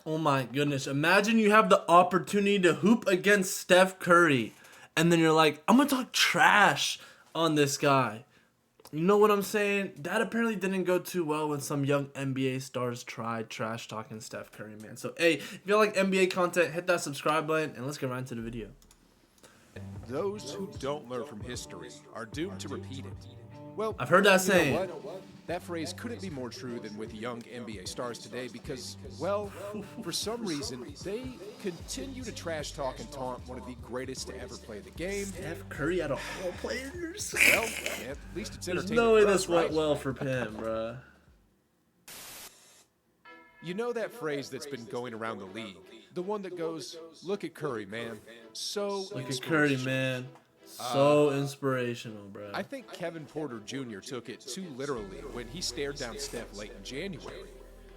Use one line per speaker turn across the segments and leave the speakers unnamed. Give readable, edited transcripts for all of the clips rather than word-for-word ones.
Oh my goodness. Imagine you have the opportunity to hoop against Steph Curry, and then you're like, I'm going to talk trash on this guy. You know what I'm saying? That apparently didn't go too well when some young NBA stars tried trash talking Steph Curry, man. So, hey, if you like NBA content, hit that subscribe button, and let's get right into the video.
Those who don't learn from history are doomed to repeat it. Well,
I've heard that
you know
saying.
what? That phrase couldn't be more true than with young NBA stars today because, well, for some reason, they continue to trash talk and taunt one of the greatest to ever play the game.
Steph Curry out of all players?
Well, at least it's
There's
entertaining.
no way
for us,
this went
right?
well for Pim, bruh.
You know that phrase that's been going around the league? The one that goes, look at Curry, man. So
Look at Curry, man. So inspirational, bro.
I think Kevin Porter Jr. took it too literally when he stared down Steph late in January.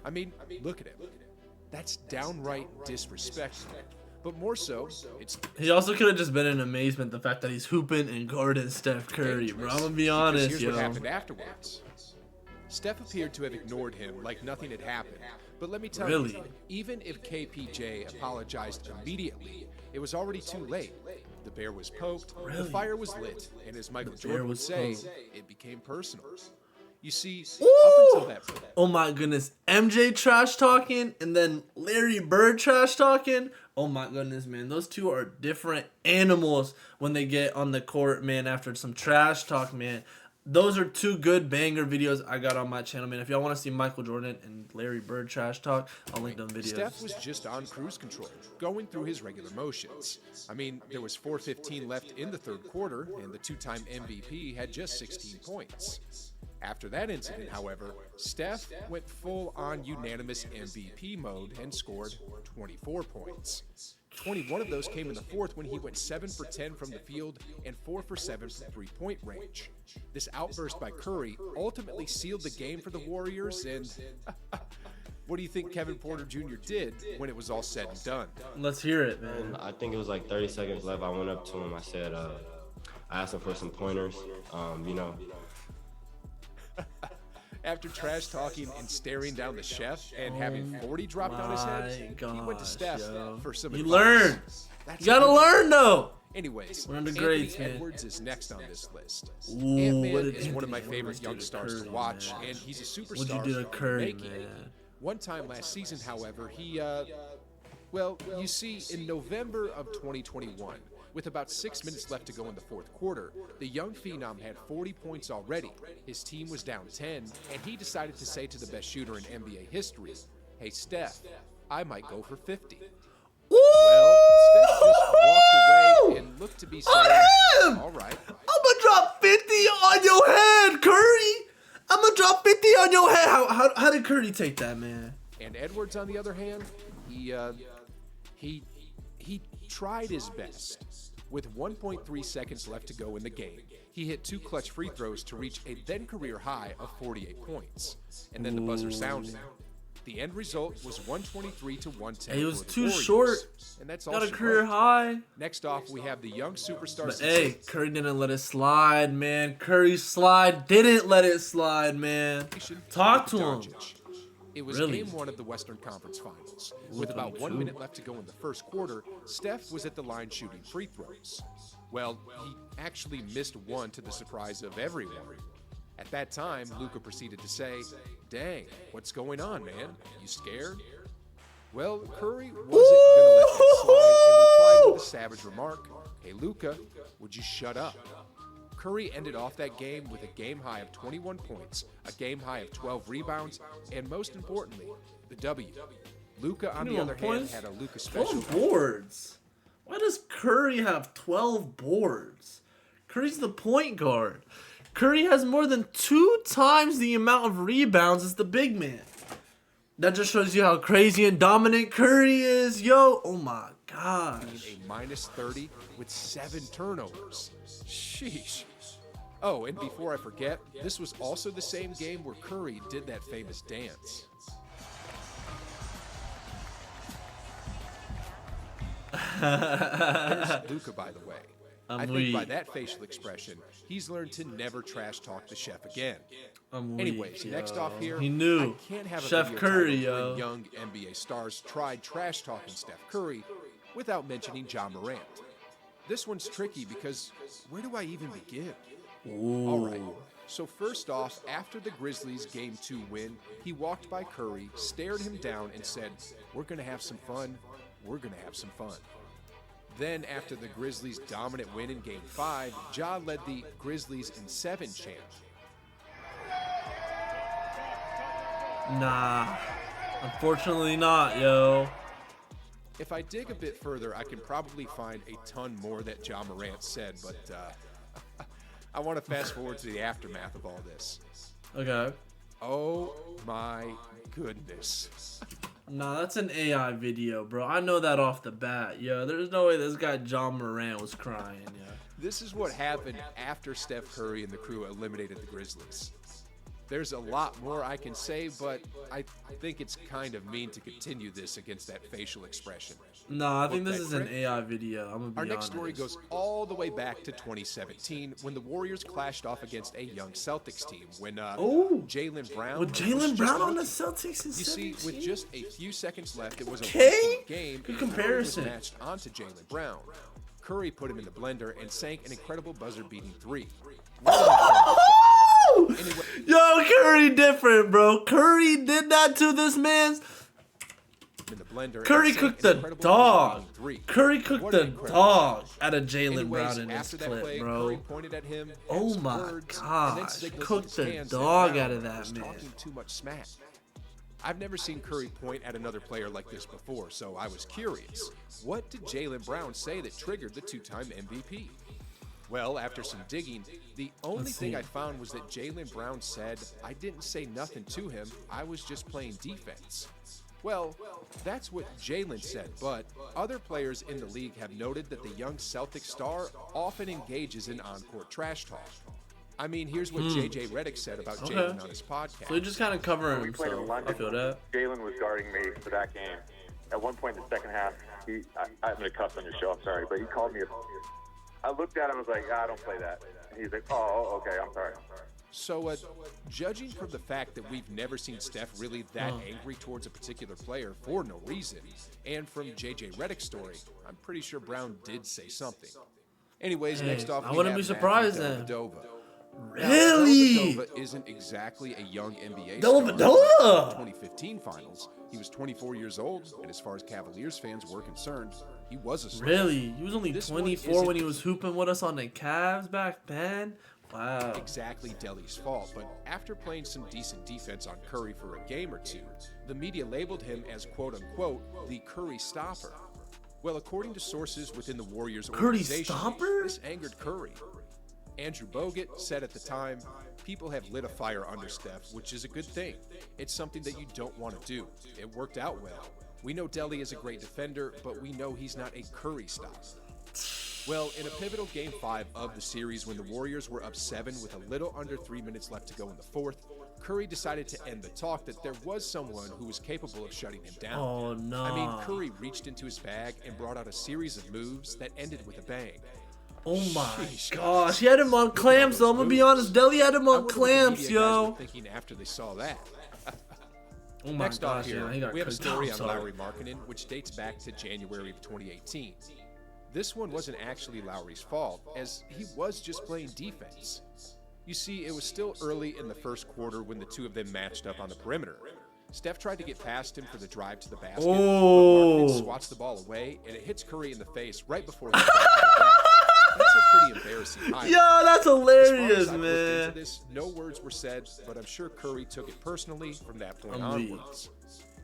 I mean, look at him. That's downright disrespectful. But more so, it's
He also could have just been in amazement the fact that he's hooping and guarding Steph Curry, bro. I'm gonna be honest,
here's
yo.
what happened afterwards. Steph appeared to have ignored him like nothing had happened. But let me tell
Really?
you, even if KPJ apologized immediately, it was already too late. The bear was poked, the
Really?
fire was lit, and as Michael
bear
Jordan would
was
say,
poked.
it became personal. You see,
Ooh!
up until that point,
Oh my goodness. MJ trash talking and then Larry Bird trash talking. Oh my goodness, man. Those two are different animals when they get on the court, man, after some trash talk, man. Those are two good banger videos I got on my channel, man. If y'all want to see Michael Jordan and Larry Bird trash talk, I'll link them videos.
Steph was just on cruise control, going through his regular motions. I mean, there was 4:15 left in the third quarter, and the two-time MVP had just 16 points. After that incident, however, Steph went full-on unanimous MVP mode and scored 24 points. 21 of those came in the fourth when he went 7 for 10 from the field and 4 for 7 from three-point range. This outburst by Curry ultimately sealed the game for the Warriors, and what do you think Kevin Porter Jr. did when it was all said and done?
Let's hear it, man.
I think it was like 30 seconds left. I went up to him. I said, I asked him for some pointers. You know,
After trash talking and staring down the chef and having 40 dropped on his head, he went to
gosh,
Steph
yo.
for some
You
advice.
learn.
That's
You gotta
a good-
learn, though.
Anyways,
Learn the
Anthony
grades, man.
Edwards is next on this list.
Ooh, what
Ant-Man
did
is one of my
Anthony
favorite
Edwards
young
do to
stars to
Curry,
watch,
man?
and he's a superstar.
What'd you do to
in the
Curry,
making.
man?
One time last season, however, he, well, you see, in November of 2021, with about 6 minutes left to go in the fourth quarter, the young phenom had 40 points already. His team was down 10, and he decided to say to the best shooter in NBA history, "Hey, Steph, I might go for 50." Well, Steph just walked away and looked to be saying,
On him!
"All right."
I'm gonna drop 50 on your head, Curry. I'm gonna drop 50 on your head. How did Curry take that, man?
And Edwards, on the other hand, he tried his best. With 1.3 seconds left to go in the game, he hit 2 clutch free throws to reach a then-career high of 48 points. And then the buzzer sounded. The end result was 123 to 110.
He was
for the
too
Warriors.
short.
And that's all
Got a
she
career
wrote.
high.
Next off, we have the young superstar.
But hey, Curry didn't let it slide, man. Curry didn't let it slide, man. Talk to him.
Doncic. It was
Really?
game 1 of the Western Conference Finals. With about 1 minute left to go in the first quarter, Steph was at the line shooting free throws. Well, he actually missed one to the surprise of everyone. At that time, Luka proceeded to say, "Dang, what's going on, man? You scared?" Well, Curry wasn't going to let that slide and replied with a savage remark, "Hey, Luka, would you shut up?" Curry ended off that game with a game high of 21 points, a game high of 12 rebounds, and most importantly, the W. Luka, on the
21
other
points?
hand, had a Luka special.
12 boards. Why does Curry have 12 boards? Curry's the point guard. Curry has more than 2 times the amount of rebounds as the big man. That just shows you how crazy and dominant Curry is, yo. Oh my gosh.
A minus 30 with 7 turnovers. Sheesh. Oh, and before I forget, this was also the same game where Curry did that famous dance. There's Luka, by the way. I think
weak.
by that facial expression, he's learned to never trash talk the chef again.
I'm
Anyways,
weak,
next
yo.
off here,
He knew.
I can't have a
Chef
video
Curry,
titled
yo.
When young NBA stars tried trash talking Steph Curry without mentioning John Morant. This one's tricky because where do I even begin?
Ooh.
All right. So first off, after the Grizzlies' Game 2 win, he walked by Curry, stared him down, and said, "We're going to have some fun. We're going to have some fun." Then, after the Grizzlies' dominant win in Game 5, Ja led the Grizzlies in 7 chant.
Nah. Unfortunately not, yo.
If I dig a bit further, I can probably find a ton more that Ja Morant said, but I want to fast forward to the aftermath of all this.
Okay.
Oh my goodness.
Nah, that's an AI video, bro. I know that off the bat, yo. There's no way this guy John Morant was crying, yo.
This is what happened after Steph Curry and the crew eliminated the Grizzlies. There's a lot more I can say, but I think it's kind of mean to continue this against that facial expression.
Nah, I think
Look,
this
that
is an
trick?
AI video. I'm gonna be
Our
honest.
next story goes all the way back to 2017 when the Warriors clashed off against a young Celtics team when
Oh.
Jaylen Brown
With
was
Jaylen
just
Brown on the
rookie.
Celtics in
You see,
17?
with just a few seconds left, it was a
Okay.
one-point game.
Good
and Curry was
comparison.
matched onto Jaylen Brown. Curry put him in the blender and sank an incredible buzzer-beating 3. Anyway,
Yo, Curry different, bro. Curry did that to this man's.
in the blender.
Curry
and sank
cooked
an
the
incredible
dog.
buzzer-beating 3.
Curry cooked
What
the
an incredible
dog
finish.
out of Jaylen
Anyways,
Brown in this
after that
clip,
play,
bro.
Curry pointed at him,
Oh
had some
my
words, and then
gosh,
signaled
cooked
with his
the
hands that
dog
Brown
out of that
was
man.
talking too much smack. I've never seen Curry point at another player like this before, so I was curious. What did Jaylen Brown say that triggered the two-time MVP? Well, after some digging, the only
Let's
thing
see.
I found was that Jaylen Brown said, "I didn't say nothing to him, I was just playing defense." Well, that's what Jaylen said, but other players in the league have noted that the young Celtic star often engages in on-court trash talk. I mean, here's what JJ Redick said about
Okay.
Jaylen on his podcast.
So he just kind of covering
We played in
himself. I
London.
feel that.
Jalen was guarding me for that game. At one point in the second half, I'm going to cuss on your show, I'm sorry, but he called me. I looked at him and was like, I don't play that. And he's like, oh, okay, I'm sorry.
So, judging from the fact that we've never seen Steph really that angry towards a particular player for no reason, and from JJ Redick's story, I'm pretty sure Brown did say something. Anyways,
Hey,
next off,
I
we
wouldn't
have
be surprised
Matthew
then.
Dellavedova.
Really?
Dellavedova isn't exactly a young NBA star.
Dellavedova!
In the 2015 finals, he was 24 years old, and as far as Cavaliers fans were concerned, he was a star.
Really? He was only
This one
24 when he
isn't-
was hooping with us on the Cavs back then? Wow.
Exactly Delly's fault, but after playing some decent defense on Curry for a game or two, the media labeled him as quote-unquote the Curry stopper. Well, according to sources within the Warriors
Curry
organization,
stopper?
this angered Curry. Andrew Bogut said at the time, "People have lit a fire under Steph, which is a good thing. It's something that you don't want to do. It worked out well. We know Delly is a great defender, but we know he's not a Curry stopper." Well, in a pivotal Game 5 of the series when the Warriors were up 7 with a little under 3 minutes left to go in the fourth, Curry decided to end the talk that there was someone who was capable of shutting him down.
Oh, no.
I mean, Curry reached into his bag and brought out a series of moves that ended with a bang.
Oh my
Sheesh.
gosh. He had him on clamps, though. I'm going to be honest. Deli had him
I
on
wonder what the
clamps,
media guys were
yo.
thinking after they saw that.
Oh my
Next off
gosh,
here,
yeah. He got
we have a
cooked
story
out,
on
sorry.
Lowry Markkinen, which dates back to January of 2018. This one wasn't actually Lowry's fault, as he was just playing defense. You see, it was still early in the first quarter when the two of them matched up on the perimeter. Steph tried to get past him for the drive to the basket, but
Oh.
Markkinen swats the ball away, and it hits Curry in the face right before the That's a pretty embarrassing highlight.
Yo, that's
As far
hilarious,
as I've looked into
man.
this, no words were said, but I'm sure Curry took it personally from that point
I'm weak.
onwards.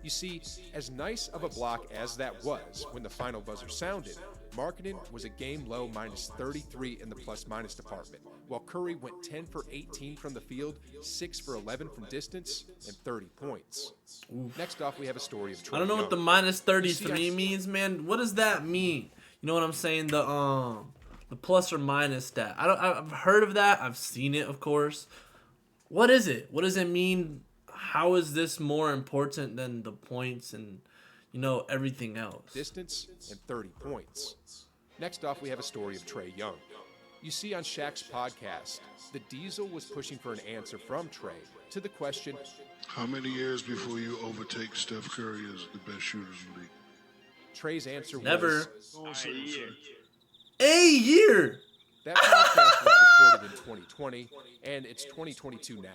You see, as nice of a block as that was when the final buzzer sounded, Markkinen was a game low minus 33 in the plus-minus department, while Curry went 10 for 18 from the field, 6 for 11 from distance, and 30 points. Next off, we have a story of Trae
I don't know
Young.
what the minus
You
33
see,
means, man. What does that mean? You know what I'm saying? The plus or minus stat. I've heard of that. I've seen it, of course. What is it? What does it mean? How is this more important than the points and, you know, everything else?
Distance and 30 points. Next off, we have a story of Trae Young. You see, on Shaq's podcast, the Diesel was pushing for an answer from Trey to the question,
how many years before you overtake Steph Curry as the best shooter in the league?
Trey's answer
Never.
was,
A year.
that podcast was recorded in 2020, and it's 2022 now.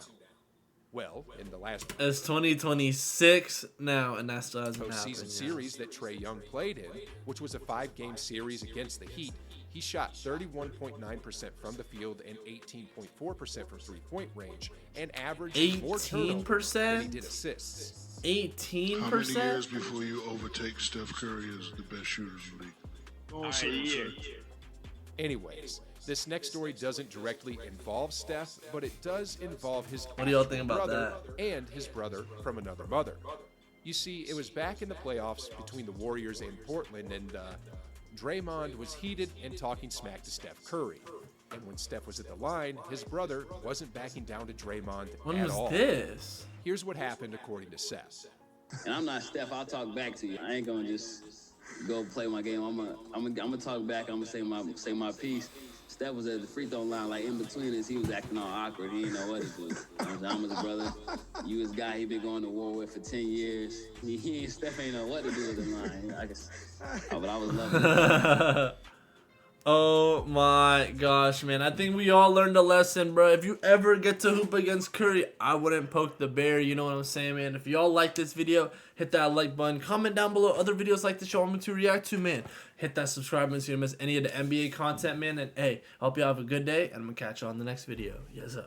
Well, in the last
It's 2026 now, and that still hasn't happened.
postseason series that Trae Young played in, which was a 5-game series against the Heat, he shot 31.9% from the field and 18.4% from three-point range, and averaged more turnovers than he did assists.
18%?
How many years before you overtake Steph Curry as the best shooter in the league?
Anyways, this next story doesn't directly involve Steph, but it does involve his
What do y'all think about
brother and his brother from another mother. You see, it was back in the playoffs between the Warriors and Portland, and Draymond was heated and talking smack to Steph Curry. And when Steph was at the line, his brother wasn't backing down to Draymond
When
at
was
all.
this?
Here's what happened according to Seth.
And I'm not Steph. I'll talk back to you. I ain't gonna just go play my game. I'm gonna talk back. I'm gonna say my piece. Steph was at the free throw line, like in between us. He was acting all awkward. He didn't know what to do. I'm his brother. You his guy. He been going to war with for 10 years. Steph ain't know what to do with the line. But I was loving it.
Oh my gosh, man. I think we all learned a lesson, bro. If you ever get to hoop against Curry, I wouldn't poke the bear. You know what I'm saying, man? If y'all like this video, hit that like button. Comment down below other videos like this you want me to react to, man. Hit that subscribe button so you don't miss any of the NBA content, man. And hey, I hope y'all have a good day, and I'm going to catch you on the next video. Yes, sir.